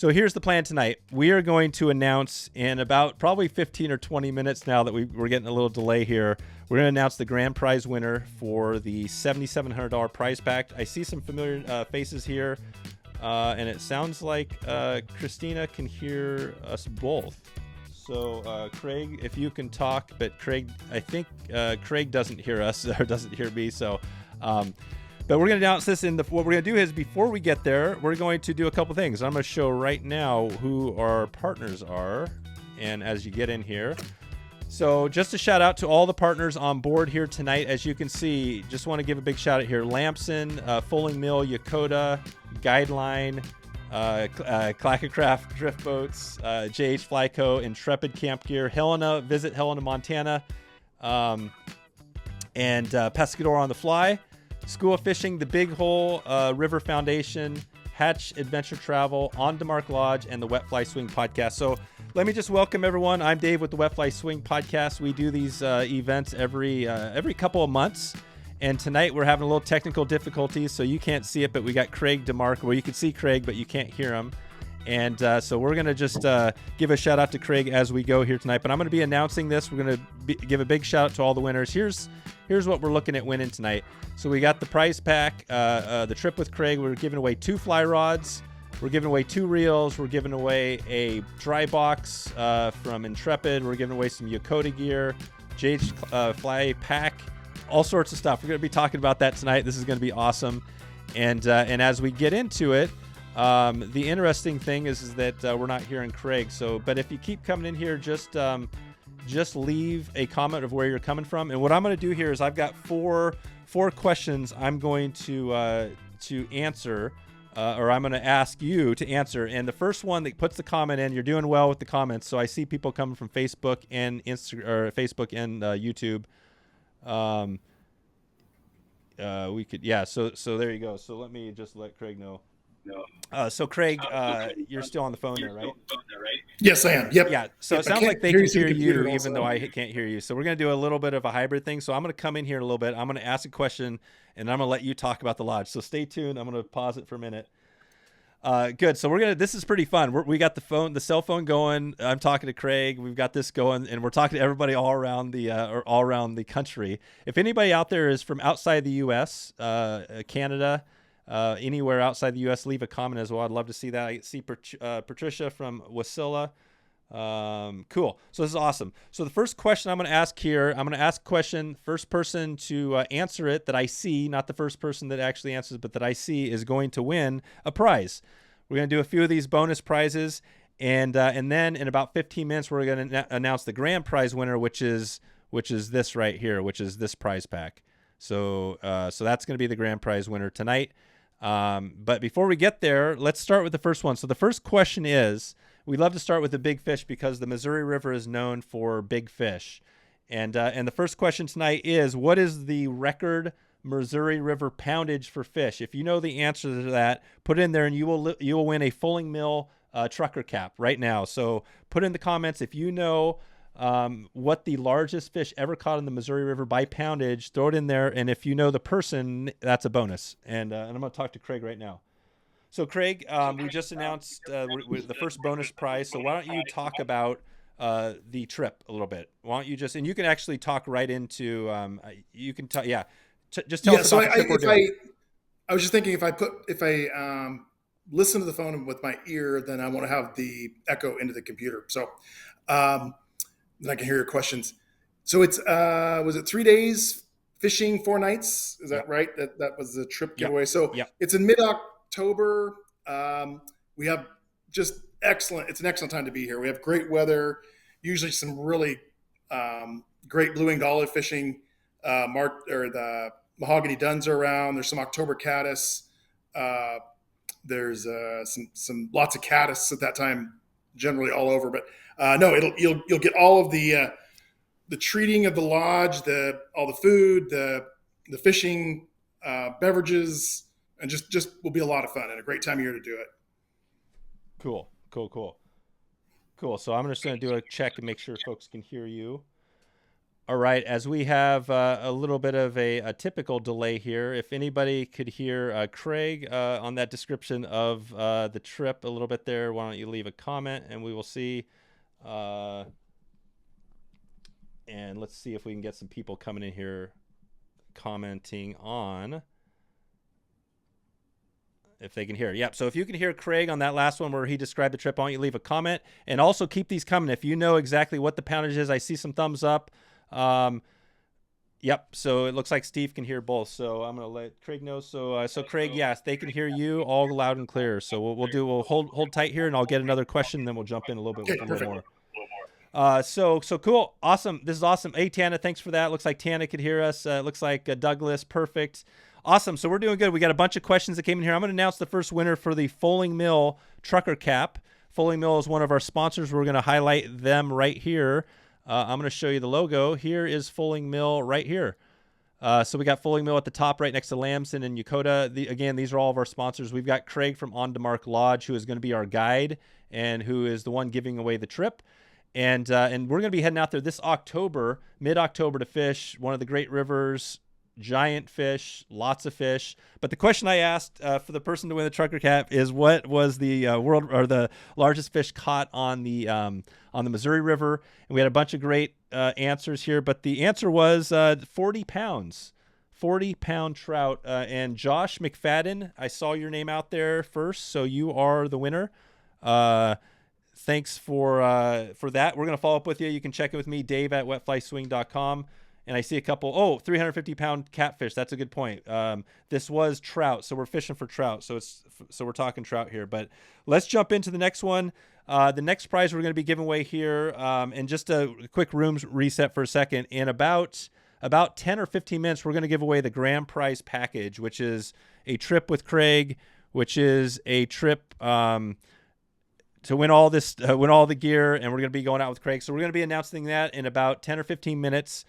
So here's the plan tonight. We are going to announce in about probably 15 or 20 minutes now that we're getting a little delay here. We're going to announce the grand prize winner for the $7,700 prize pack. I see some familiar faces here, and it sounds like Christina can hear us both. So Craig, if you can talk, but Craig, I think Craig doesn't hear us or doesn't hear me. So, but we're going to announce this what we're going to do is before we get there, we're going to do a couple things. I'm going to show right now who our partners are. And as you get in here, so just a shout out to all the partners on board here tonight. As you can see, just want to give a big shout out here. Lamson, Fulling Mill, Yakota, Guideline, Clackacraft Drift Boats, JH Flyco, Intrepid Camp Gear, Visit Helena, Montana, and Pescador on the Fly, School of Fishing, The Big Hole, River Foundation, Hatch Adventure Travel, On Demark Lodge, and the Wet Fly Swing Podcast. So let me just welcome everyone. I'm Dave with the Wet Fly Swing Podcast. We do these events every couple of months. And tonight we're having a little technical difficulties, so you can't see it, but we got Craig Demark, where you can see Craig, but you can't hear him. And so we're going to just give a shout out to Craig as we go here tonight. But I'm going to be announcing this. We're going to give a big shout out to all the winners. Here's what we're looking at winning tonight. So we got the prize pack, the trip with Craig. We're giving away 2 fly rods. We're giving away 2 reels. We're giving away a dry box from Intrepid. We're giving away some Yakota gear, JH Fly pack, all sorts of stuff. We're going to be talking about that tonight. This is going to be awesome. And as we get into it, the interesting thing is that we're not hearing Craig. So, but if you keep coming in here, just leave a comment of where you're coming from. And what I'm going to do here is I've got four questions I'm going to answer, or I'm going to ask you to answer. And the first one that puts the comment in, you're doing well with the comments. So I see people coming from Facebook and Facebook and YouTube. We could, yeah. So there you go. So let me just let Craig know. So Craig, you're still on the phone there, right? Yes, I am. Yep. Yeah. So it sounds like they can hear you, even though I can't hear you. So we're going to do a little bit of a hybrid thing. So I'm going to come in here in a little bit. I'm going to ask a question, and I'm going to let you talk about the lodge. So stay tuned. I'm going to pause it for a minute. Good. So this is pretty fun. We got the cell phone going. I'm talking to Craig. We've got this going, and we're talking to everybody all around the country. If anybody out there is from outside the U.S., Canada, anywhere outside the U.S., leave a comment as well. I'd love to see that. I see Patricia from Wasilla. Cool. So this is awesome. So the first question I'm going to ask here, I'm going to ask a question. First person to answer it that I see, not the first person that actually answers, but that I see, is going to win a prize. We're going to do a few of these bonus prizes, and then in about 15 minutes we're going to announce the grand prize winner, which is this right here, which is this prize pack. So that's going to be the grand prize winner tonight. But before we get there, let's start with the first one. So the first question is, we love to start with the big fish because the Missouri River is known for big fish. And the first question tonight is, what is the record Missouri River poundage for fish? If you know the answer to that, put it in there and you will win a Fulling Mill trucker cap right now. So put in the comments if you know what the largest fish ever caught in the Missouri River by poundage, throw it in there. And if you know the person, that's a bonus. And I'm going to talk to Craig right now. So Craig, we just announced the first bonus prize. So why don't you talk about the trip a little bit? Why don't you and you can actually talk right into, you can talk, yeah. Just tell us about the trip we're doing. I was just thinking if I listen to the phone with my ear, then I want to have the echo into the computer. So then I can hear your questions. So it's, was it 3 days fishing, 4 nights? Is that right? That was the trip giveaway. So it's in mid-October. We have just it's an excellent time to be here. We have great weather, usually some really great blue-winged olive fishing. The mahogany duns are around. There's some October caddis. There's some lots of caddis at that time, generally all over. But you'll get all of the treating of the lodge, all the food, the fishing, beverages, and just will be a lot of fun and a great time of year to do it. Cool. So I'm just going to do a check and make sure folks can hear you. All right, as we have a little bit of a typical delay here, if anybody could hear Craig on that description of the trip a little bit there, why don't you leave a comment and we will see. Uh, and let's see if we can get some people coming in here commenting on if they can hear. Yep. So if you can hear Craig on that last one where he described the trip, why don't you leave a comment and also keep these coming. If you know exactly what the poundage is, I see some thumbs up. Yep. So it looks like Steve can hear both. So I'm going to let Craig know. So Craig, yes, they can hear you all loud and clear. So we'll hold tight here and I'll get another question. Then we'll jump in a little bit with a little more. So cool. Awesome. This is awesome. Hey, Tana, thanks for that. Looks like Tana could hear us. Looks like Douglas. Perfect. Awesome. So we're doing good. We got a bunch of questions that came in here. I'm going to announce the first winner for the Foaling Mill Trucker Cap. Foaling Mill is one of our sponsors. We're going to highlight them right here. I'm going to show you the logo. Here is Foaling Mill right here. So we got Foaling Mill at the top right next to Lamson and Yokota. Again, these are all of our sponsors. We've got Craig from On Demark Lodge, who is going to be our guide and who is the one giving away the trip. And we're going to be heading out there this October, mid-October, to fish one of the great rivers, giant fish, lots of fish. But the question I asked for the person to win the Trucker Cap is what was the the largest fish caught on the Missouri River? And we had a bunch of great answers here, but the answer was 40 pounds. 40-pound trout. And Josh McFadden, I saw your name out there first, so you are the winner. Thanks for that. We're going to follow up with you. You can check in with me, Dave at wetflyswing.com. And I see a couple, 350-pound catfish. That's a good point. This was trout, so we're fishing for trout. So we're talking trout here. But let's jump into the next one. The next prize we're going to be giving away here, and just a quick room reset for a second. In about 10 or 15 minutes, we're going to give away the grand prize package, which is a trip with Craig, which is a trip to win all this, win all the gear, and we're going to be going out with Craig. So we're going to be announcing that in about 10 or 15 minutes.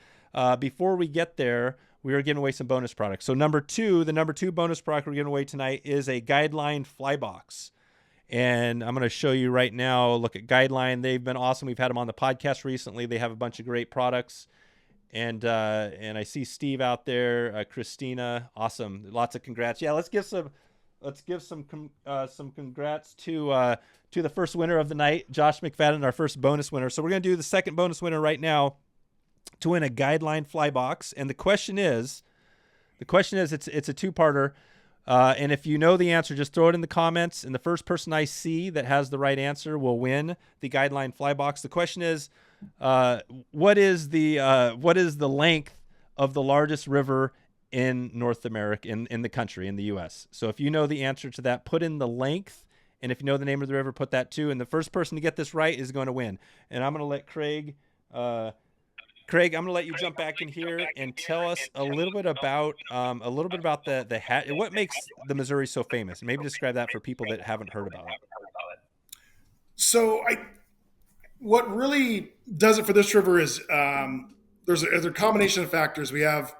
Before we get there, we are giving away some bonus products. So the number two bonus product we're giving away tonight is a Guideline fly box. And I'm going to show you right now. Look at Guideline. They've been awesome. We've had them on the podcast recently. They have a bunch of great products. And I see Steve out there, Christina. Awesome. Lots of congrats. Yeah, let's give some congrats to the first winner of the night, Josh McFadden, our first bonus winner. So we're going to do the second bonus winner right now to win a Guideline fly box. And the question is it's a two-parter. And if you know the answer, just throw it in the comments. And the first person I see that has the right answer will win the Guideline fly box. The question is, what is the length of the largest river in North America, in the country, in the U.S.? So if you know the answer to that, put in the length. And if you know the name of the river, put that too. And the first person to get this right is going to win. And I'm going to let Craig, I'm going to let you jump back in here and tell us a little bit about the hat. What makes the Missouri so famous? Maybe describe that for people that haven't heard about it. So what really does it for this river is there's a combination of factors. We have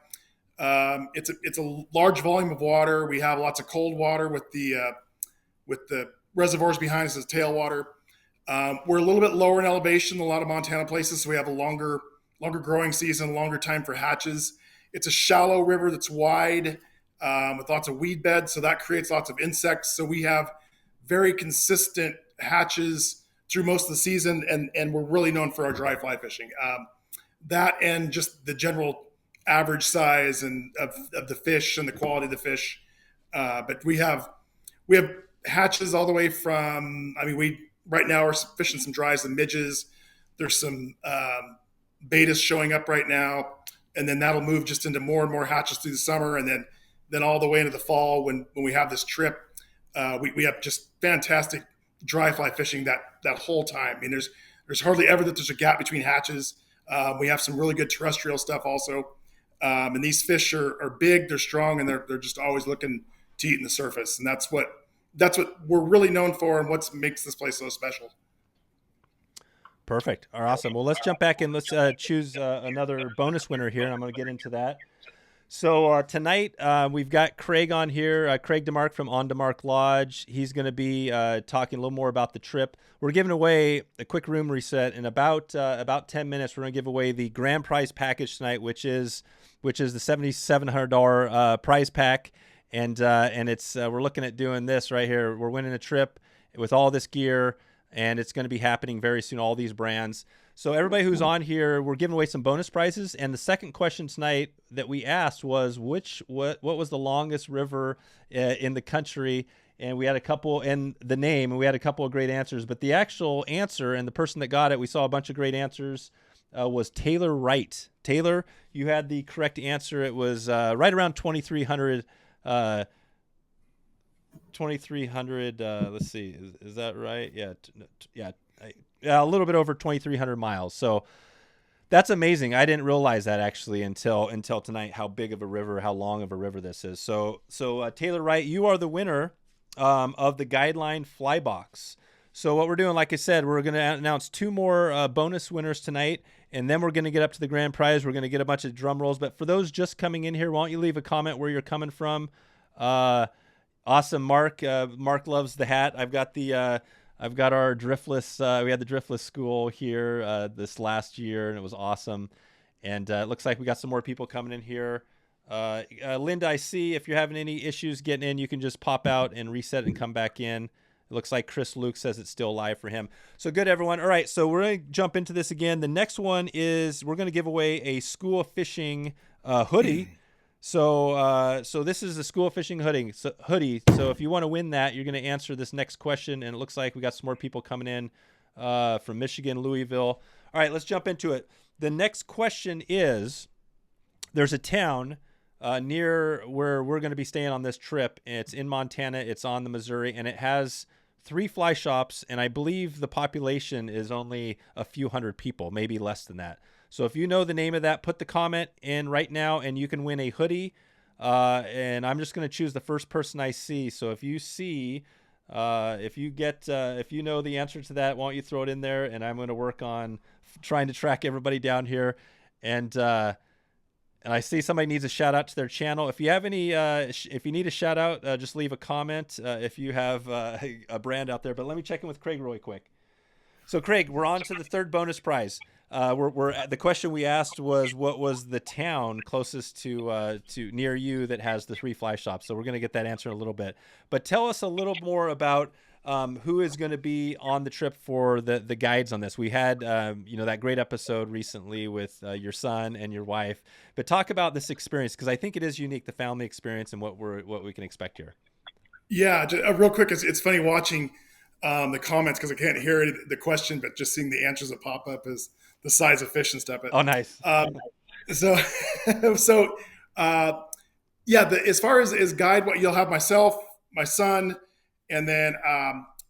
it's a large volume of water. We have lots of cold water with the reservoirs behind us as tailwater. We're a little bit lower in elevation than a lot of Montana places, so we have a longer growing season, longer time for hatches. It's a shallow river that's wide with lots of weed beds, so that creates lots of insects. So we have very consistent hatches through most of the season, and we're really known for our dry fly fishing. That and just the general average size and of the fish and the quality of the fish. But we have hatches all the way from, we right now are fishing some dries and midges. There's some betas showing up right now, and then that'll move just into more and more hatches through the summer, and then all the way into the fall when we have this trip. We have just fantastic dry fly fishing that whole time. There's hardly ever that there's a gap between hatches. We have some really good terrestrial stuff also, and these fish are big, they're strong, and they're just always looking to eat in the surface, and that's what we're really known for, and what makes this place so special. Perfect. All right, awesome. Well, let's jump back in. Let's choose another bonus winner here, and I'm going to get into that. So tonight we've got Craig on here, Craig Demark from On Demark Lodge. He's going to be talking a little more about the trip. We're giving away a quick room reset in about 10 minutes. We're going to give away the grand prize package tonight, which is the $7,700 prize pack, and it's we're looking at doing this right here. We're winning a trip with all this gear, and it's going to be happening very soon. All these brands. So everybody who's on here, we're giving away some bonus prizes. And the second question tonight that we asked was what was the longest river in the country? And we had a couple, and the name, and we had a couple of great answers. But the actual answer, and the person that got it, we saw a bunch of great answers, was Taylor Wright. Taylor, you had the correct answer. It was right around 2,300. 2,300. Let's see, is that right? Yeah, yeah. A little bit over 2,300 miles. So that's amazing. I didn't realize that actually until tonight, how big of a river, how long of a river this is. So Taylor Wright, you are the winner of the Guideline Fly Box. So what we're doing, like I said, we're going to announce two more bonus winners tonight, and then we're going to get up to the grand prize. We're going to get a bunch of drum rolls. But for those just coming in here, why don't you leave a comment where you're coming from? Awesome, Mark. Mark loves the hat. I've got our Driftless. We had the Driftless school here this last year, and it was awesome. And it looks like we got some more people coming in here. Linda, I see if you're having any issues getting in, you can just pop out and reset and come back in. It looks like Chris Luke says it's still live for him. So good, everyone. All right, so we're going to jump into this again. The next one is we're going to give away a school fishing hoodie. So this is the school fishing hoodie. So if you want to win that, you're going to answer this next question. And it looks like we got some more people coming in from Michigan, Louisville. All right, let's jump into it. The next question is, there's a town near where we're going to be staying on this trip. It's in Montana. It's on the Missouri, and it has 3 fly shops. And I believe the population is only a few hundred people, maybe less than that. So if you know the name of that, put the comment in right now, and you can win a hoodie. And I'm just going to choose the first person I see. So if you see, if you know the answer to that, why don't you throw it in there? And I'm going to work on trying to track everybody down here. And I see somebody needs a shout out to their channel. If you have any, if you need a shout out, just leave a comment if you have a brand out there. But let me check in with Craig really quick. So Craig, we're on to the third bonus prize. The question we asked was, what was the town closest to near you that has the 3 fly shops? So we're going to get that answer in a little bit. But tell us a little more about who is going to be on the trip for the guides on this. We had that great episode recently with your son and your wife. But talk about this experience, because I think it is unique, the family experience, and what we can expect here. Yeah, real quick, it's funny watching the comments because I can't hear the question, but just seeing the answers that pop up is the size of fish and stuff. But, oh, nice. As far as guide, what you'll have myself, my son, and then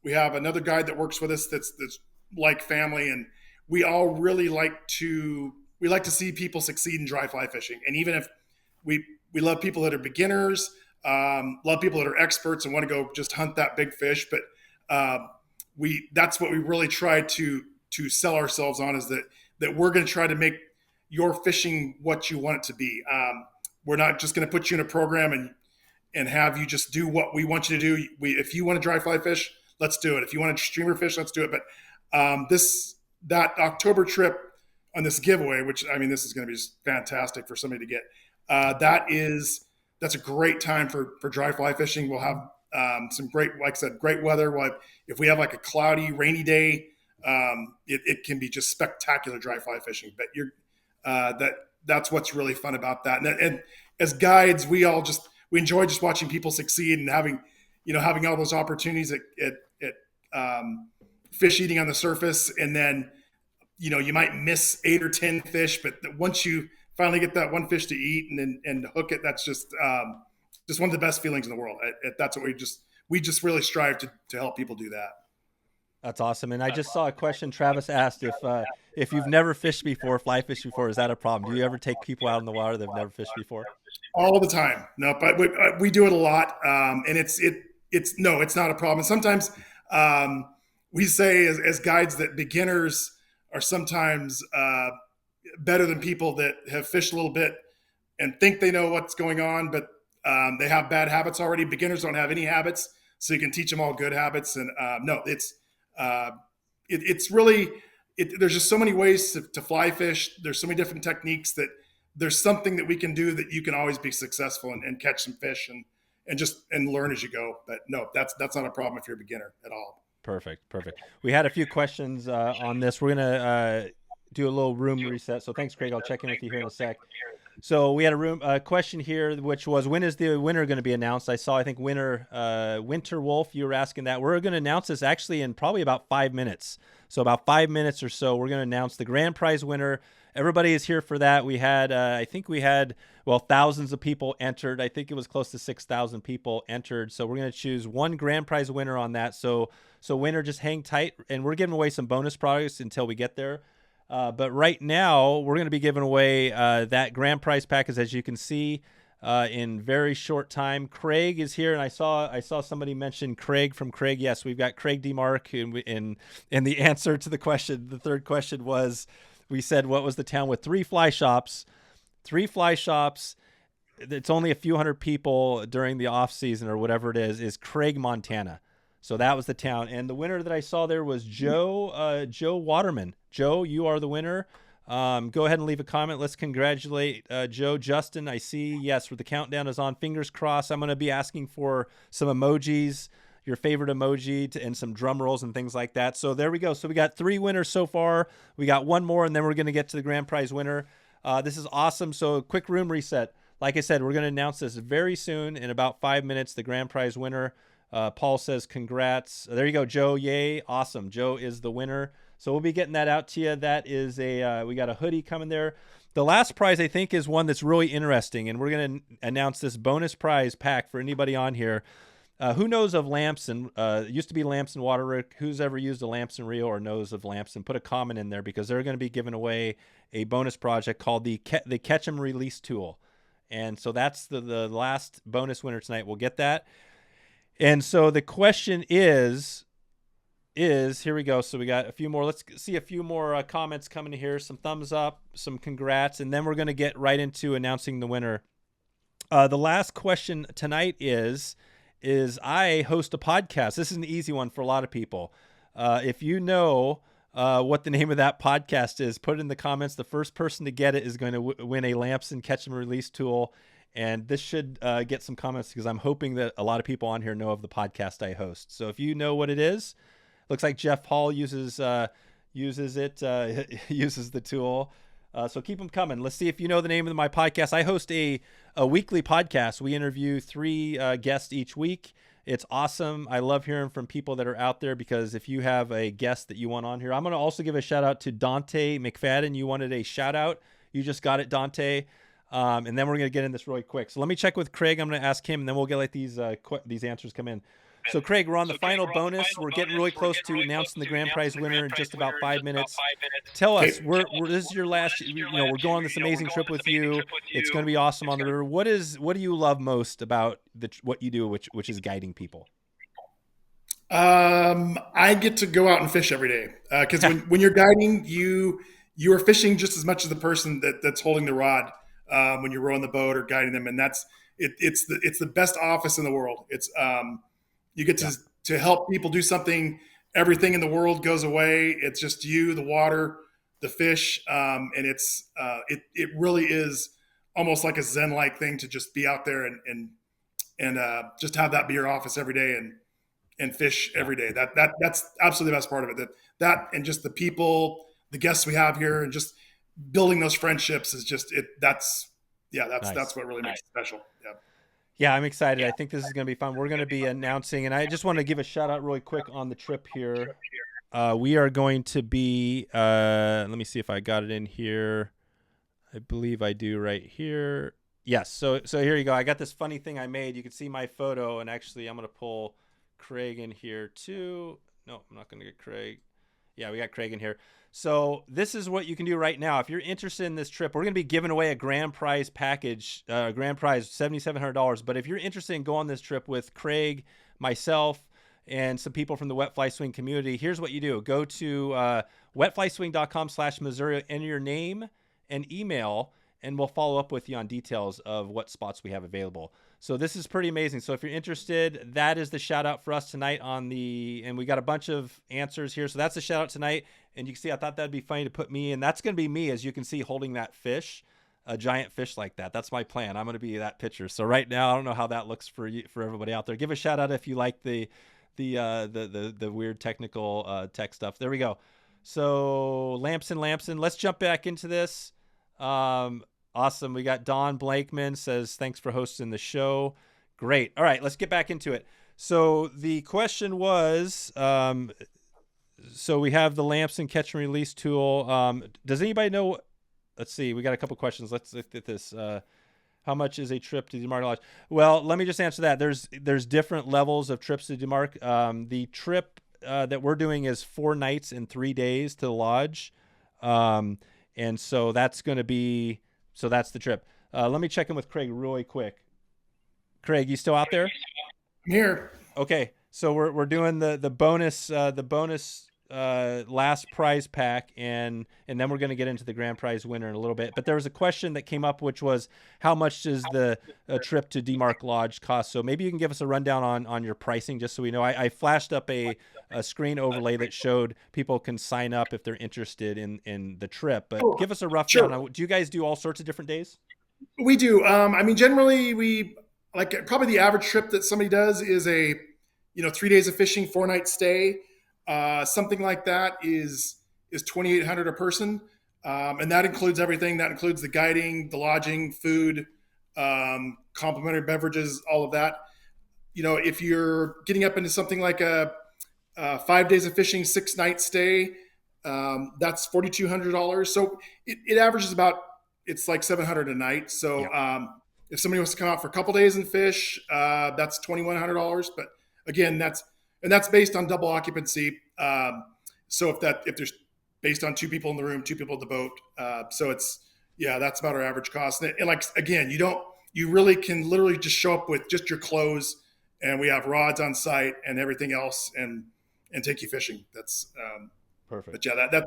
we have another guide that works with us that's like family, and we all really like to see people succeed in dry fly fishing. And even if we love people that are beginners, love people that are experts and want to go just hunt that big fish, but that's what we really try to sell ourselves on, is that we're going to try to make your fishing what you want it to be. We're not just going to put you in a program and have you just do what we want you to do. If you want to dry fly fish, let's do it. If you want to streamer fish, let's do it. But that October trip on this giveaway, which this is going to be just fantastic for somebody to get. That's a great time for dry fly fishing. We'll have some great, like I said, great weather. If we have like a cloudy, rainy day, it can be just spectacular dry fly fishing. But that's what's really fun about that. And as guides, we enjoy just watching people succeed and having all those opportunities at fish eating on the surface. And then, you might miss 8 or 10 fish, but once you finally get that one fish to eat and hook it, that's just one of the best feelings in the world. That's what we just really strive to help people do that. That's awesome. And I just saw a question Travis asked, if you've never fished before, fly fished before, is that a problem? Do you ever take people out in the water that have never fished before? All the time. No, but we do it a lot. And it's not a problem. And sometimes we say as guides that beginners are sometimes better than people that have fished a little bit and think they know what's going on, but they have bad habits already. Beginners don't have any habits, so you can teach them all good habits. And no, uh, it's really there's just so many ways to fly fish. There's so many different techniques that there's something that we can do that you can always be successful and catch some fish and learn as you go. But no, that's not a problem if you're a beginner at all. Perfect. We had a few questions on this. We're gonna do a little room reset. So thanks, Craig. I'll check in with you here in a sec. So we had a question here, which was, when is the winner going to be announced? I think Winter Wolf, you were asking that. We're going to announce this actually in probably about 5 minutes. So about 5 minutes or so, we're going to announce the grand prize winner. Everybody is here for that. We had, thousands of people entered. I think it was close to 6,000 people entered. So we're going to choose one grand prize winner on that. So winner, just hang tight, and we're giving away some bonus products until we get there. But right now, we're going to be giving away that grand prize package, as you can see, in very short time. Craig is here, and I saw somebody mention Craig from Craig. Yes, we've got Craig Demark, and the answer to the question, the third question was, we said, what was the town with 3 fly shops? 3 fly shops. It's only a few hundred people during the off season or whatever it is Craig, Montana. So that was the town. And the winner that I saw there was Joe Waterman. Joe, you are the winner. Go ahead and leave a comment. Let's congratulate Joe. Justin, I see. Yes, the countdown is on. Fingers crossed. I'm going to be asking for some emojis, your favorite emoji, and some drum rolls and things like that. So there we go. So we got 3 winners so far. We got 1 more, and then we're going to get to the grand prize winner. This is awesome. So quick room reset. Like I said, we're going to announce this very soon in about 5 minutes, the grand prize winner. Paul says, congrats. There you go, Joe. Yay. Awesome. Joe is the winner. So we'll be getting that out to you. That is we got a hoodie coming there. The last prize, I think, is one that's really interesting, and we're going to announce this bonus prize pack for anybody on here. Who knows of Lamson? It used to be Lamson Waterwork. Who's ever used a Lamson reel or knows of Lamson? Put a comment in there, because they're going to be giving away a bonus project called the Catch 'em Release Tool. And so that's the last bonus winner tonight. We'll get that. And so the question is here we go. So we got a few more. Let's see a few more comments coming here. Some thumbs up, some congrats, and then we're going to get right into announcing the winner. The last question tonight is I host a podcast. This is an easy one for a lot of people. If you know what the name of that podcast is, put it in the comments. The first person to get it is going to win a Lamson Catch and Release tool. And this should get some comments, because I'm hoping that a lot of people on here know of the podcast I host. So if you know what it is, looks like Jeff Hall uses the tool. So keep them coming. Let's see if you know the name of my podcast. I host a weekly podcast. We interview 3 guests each week. It's awesome. I love hearing from people that are out there, because if you have a guest that you want on here, I'm going to also give a shout out to Dante McFadden. You wanted a shout out. You just got it, Dante. And then we're going to get in this really quick. So let me check with Craig. I'm going to ask him, and then we'll get like these answers come in. So Craig, we're on the final bonus. We're getting really close to announcing the grand prize winner in just about 5 minutes. Tell us, this is your last, we're going on this amazing trip with you. It's going to be awesome on the river. What do you love most about what you do, which is guiding people? I get to go out and fish every day. Cause when you're guiding, you are fishing just as much as the person that's holding the rod. When you're rowing the boat or guiding them, and it's the best office in the world. It's you get to help people do something. Everything in the world goes away. It's just you, the water, the fish, and it really is almost like a Zen-like thing to just be out there and just have that be your office every day and fish every day. That's absolutely the best part of it. That and just the people, the guests we have here, and just building those friendships is just it. That's what really makes it special. Yeah. Yeah, I'm excited. I think this is going to be fun. We're going to be announcing, and I just want to give a shout out really quick on the trip here. We are going to be, let me see if I got it in here. I believe I do right here. Yes. So here you go. I got this funny thing I made. You can see my photo, and actually I'm going to pull Craig in here too. No, I'm not going to get Craig. Yeah, we got Craig in here. So this is what you can do right now. If you're interested in this trip, we're going to be giving away a grand prize package, grand prize $7,700. But if you're interested in going on this trip with Craig, myself, and some people from the Wet Fly Swing community, here's what you do. Go to wetflyswing.com/Missouri, enter your name and email, and we'll follow up with you on details of what spots we have available. So this is pretty amazing. So if you're interested, that is the shout out for us tonight and we got a bunch of answers here. So that's the shout out tonight. And you can see, I thought that'd be funny to put me in. That's going to be me, as you can see, holding that fish, a giant fish like that. That's my plan. I'm going to be that pitcher. So right now, I don't know how that looks for you, for everybody out there. Give a shout out if you like the weird technical tech stuff. There we go. So Lamson, let's jump back into this. Awesome. We got Don Blakeman says, thanks for hosting the show. Great. All right, let's get back into it. So the question was, so we have the Lamson catch and release tool. Does anybody know? Let's see. We got a couple questions. Let's look at this. How much is a trip to Demark Lodge? Well, let me just answer that. There's different levels of trips to Demark. The trip that we're doing is 4 nights and 3 days to the lodge. And so that's going to be, so that's the trip. Let me check in with Craig really quick. Craig, you still out there? I'm here. Okay. So we're doing the bonus last prize pack, and then we're going to get into the grand prize winner in a little bit. But there was a question that came up, which was, how much does the trip to Demark Lodge cost? So maybe you can give us a rundown on your pricing, just so we know. I flashed up a screen overlay that showed people can sign up if they're interested in the trip, but give us a rough down. Do you guys do all sorts of different days? We do. I mean, generally we probably the average trip that somebody does is a 3 days of fishing, 4-night stay. Something like that is $2,800 a person, and that includes everything. That includes the guiding, the lodging, food, complimentary beverages, all of that. If you're getting up into something like a 5 days of fishing, 6-night stay, that's $4,200. So it averages it's like $700 a night. So if somebody wants to come out for a couple days and fish, that's $2,100. But again, that's based on double occupancy. So if there's based on 2 people in the room, 2 people at the boat. So that's about our average cost. And like, again, you really can literally just show up with just your clothes, and we have rods on site and everything else, and take you fishing. That's perfect. But yeah,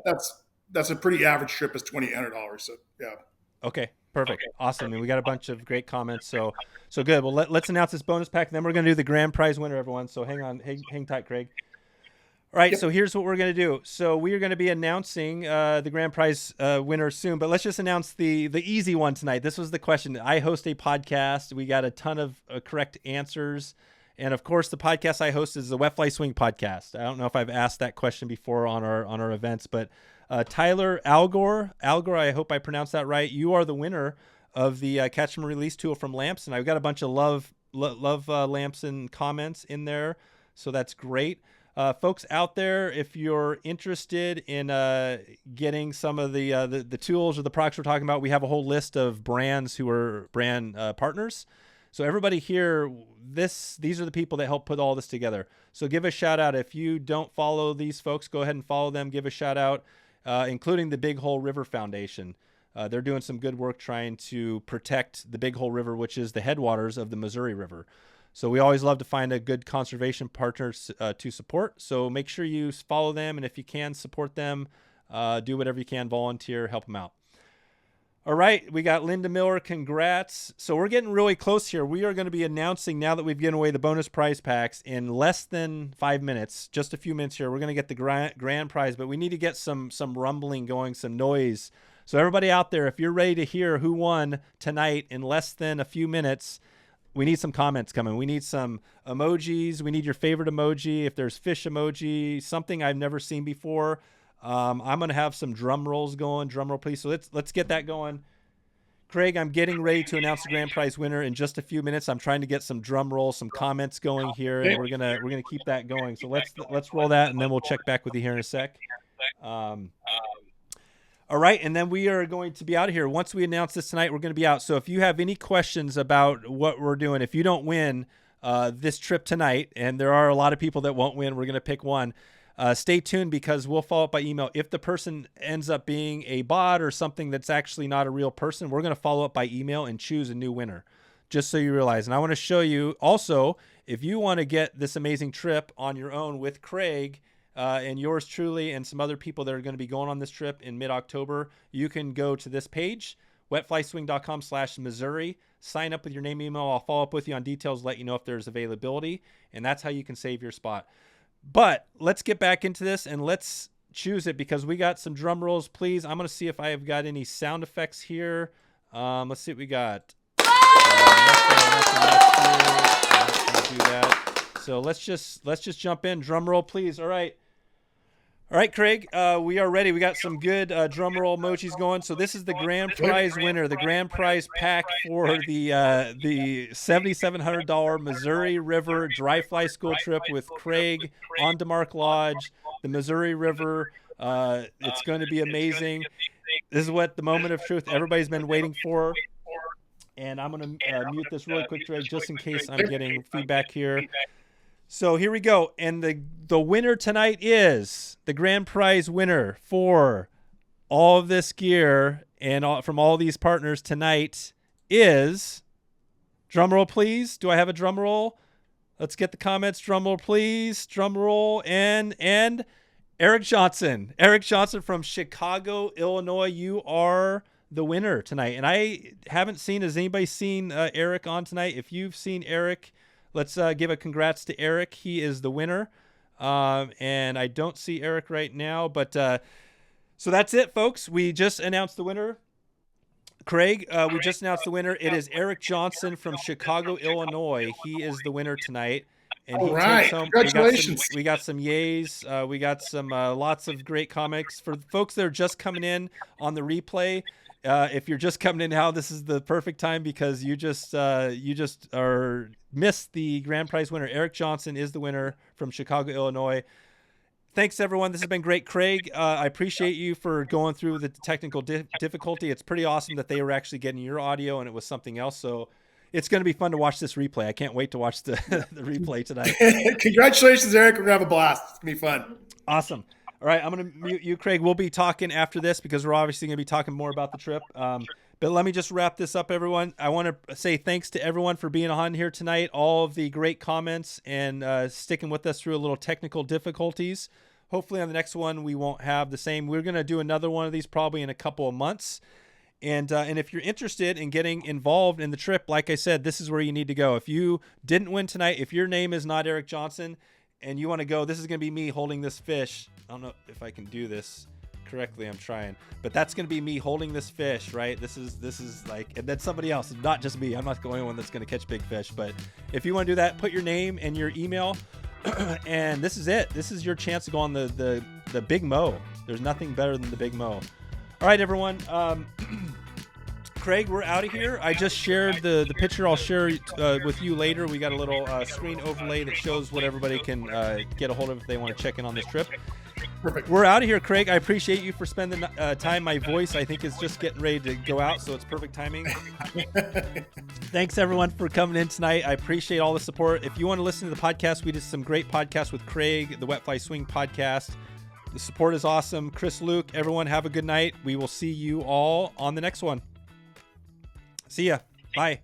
that's a pretty average trip, is $2,800. So yeah. Okay, perfect. Awesome. And we got a bunch of great comments. So good. Well, let's announce this bonus pack, and then we're going to do the grand prize winner, everyone. So hang tight, Craig. All right, So here's what we're going to do. So we are going to be announcing the grand prize winner soon, but let's just announce the easy one tonight. This was the question. I host a podcast. We got a ton of correct answers. And of course, the podcast I host is the Wet Fly Swing podcast. I don't know if I've asked that question before on our events, but Tyler Algor, I hope I pronounced that right. You are the winner of the catch and release tool from Lamson. I've got a bunch of love Lamson comments in there, so that's great. Folks out there, if you're interested in getting some of the tools or the products we're talking about, we have a whole list of brands who are brand partners. So everybody here, these are the people that help put all this together. So give a shout out. If you don't follow these folks, go ahead and follow them. Give a shout out, including the Big Hole River Foundation. They're doing some good work trying to protect the Big Hole River, which is the headwaters of the Missouri River. So we always love to find a good conservation partner to support. So make sure you follow them, and if you can, support them. Do whatever you can, volunteer, help them out. All right, we got Linda Miller. Congrats. So we're getting really close here. We are going to be announcing, now that we've given away the bonus prize packs, in less than 5 minutes, just a few minutes here, we're going to get the grand prize, but we need to get some rumbling going, some noise. So everybody out there, if you're ready to hear who won tonight in less than a few minutes, we need some comments coming. We need some emojis. We need your favorite emoji. If there's fish emoji, something I've never seen before. I'm going to have some drum rolls going. Drum roll, please. So let's get that going. Craig, I'm getting ready to announce the grand prize winner in just a few minutes. I'm trying to get some drum rolls, some comments going here, and we're gonna keep that going. So let's roll that, and then we'll check back with you here in a sec. All right, and then we are going to be out of here. Once we announce this tonight, we're going to be out. So if you have any questions about what we're doing, if you don't win this trip tonight, and there are a lot of people that won't win, we're going to pick one. Stay tuned, because we'll follow up by email. If the person ends up being a bot or something that's actually not a real person, we're going to follow up by email and choose a new winner, just so you realize. And I want to show you also, if you want to get this amazing trip on your own with Craig and yours truly and some other people that are going to be going on this trip in mid-October, you can go to this page, wetflyswing.com/Missouri. Sign up with your name, email. I'll follow up with you on details, let you know if there's availability, and that's how you can save your spot. But let's get back into this and let's choose it because we got some drum rolls, please. I'm going to see if I have got any sound effects here. Let's see what we got. Let's do that. So let's just jump in. Drum roll, please. All right, Craig. We are ready. We got some good drum roll emojis going. So this is the grand prize winner, the grand prize pack for the $7,700 Missouri River dry fly school trip with Craig on Demark Lodge, the Missouri River. It's going to be amazing. This is what the moment of truth everybody's been waiting for. And I'm going to mute this really quick, Craig, just in case I'm getting feedback here. So here we go. And the winner tonight is the grand prize winner for all of this gear and from all these partners tonight is, drum roll, please. Do I have a drum roll? Let's get the comments. Drum roll, please. Drum roll. And Eric Johnson. Eric Johnson from Chicago, Illinois. You are the winner tonight. And I haven't seen, has anybody seen Eric on tonight? If you've seen Eric, let's give a congrats to Eric. He is the winner. And I don't see Eric right now, but so that's it, folks. We just announced the winner. Craig, we just announced the winner. It is Eric Johnson from Chicago, Illinois. He is the winner tonight. And all right, congratulations. We got some yays. We got some lots of great comics. For folks that are just coming in on the replay, if you're just coming in now, this is the perfect time because you just missed the grand prize winner. Eric Johnson is the winner from Chicago, Illinois. Thanks, everyone. This has been great. Craig, I appreciate you for going through the technical difficulty. It's pretty awesome that they were actually getting your audio and it was something else. So it's going to be fun to watch this replay. I can't wait to watch the replay tonight. Congratulations, Eric. We're going to have a blast. It's going to be fun. Awesome. All right, I'm going to mute you, Craig. We'll be talking after this because we're obviously going to be talking more about the trip. But let me just wrap this up, everyone. I want to say thanks to everyone for being on here tonight, all of the great comments, and sticking with us through a little technical difficulties. Hopefully on the next one, we won't have the same. We're going to do another one of these probably in a couple of months. And if you're interested in getting involved in the trip, like I said, this is where you need to go. If you didn't win tonight, if your name is not Eric Johnson and you want to go, this is going to be me holding this fish. I don't know if I can do this correctly. I'm trying, but that's going to be me holding this fish, right? This is like, and then somebody else, not just me. I'm not the only one that's going to catch big fish, but if you want to do that, put your name and your email and this is it. This is your chance to go on the Big Mo. There's nothing better than the Big Mo. All right, everyone. Craig, we're out of here. I just shared the picture. I'll share with you later. We got a little screen overlay that shows what everybody can get a hold of if they want to check in on this trip. Perfect. We're out of here, Craig. I appreciate you for spending time. My voice, I think, is just getting ready to go out, so it's perfect timing. Thanks, everyone, for coming in tonight. I appreciate all the support. If you want to listen to the podcast, we did some great podcasts with Craig, the Wet Fly Swing podcast. The support is awesome. Chris, Luke, everyone, have a good night. We will see you all on the next one. See ya. Bye.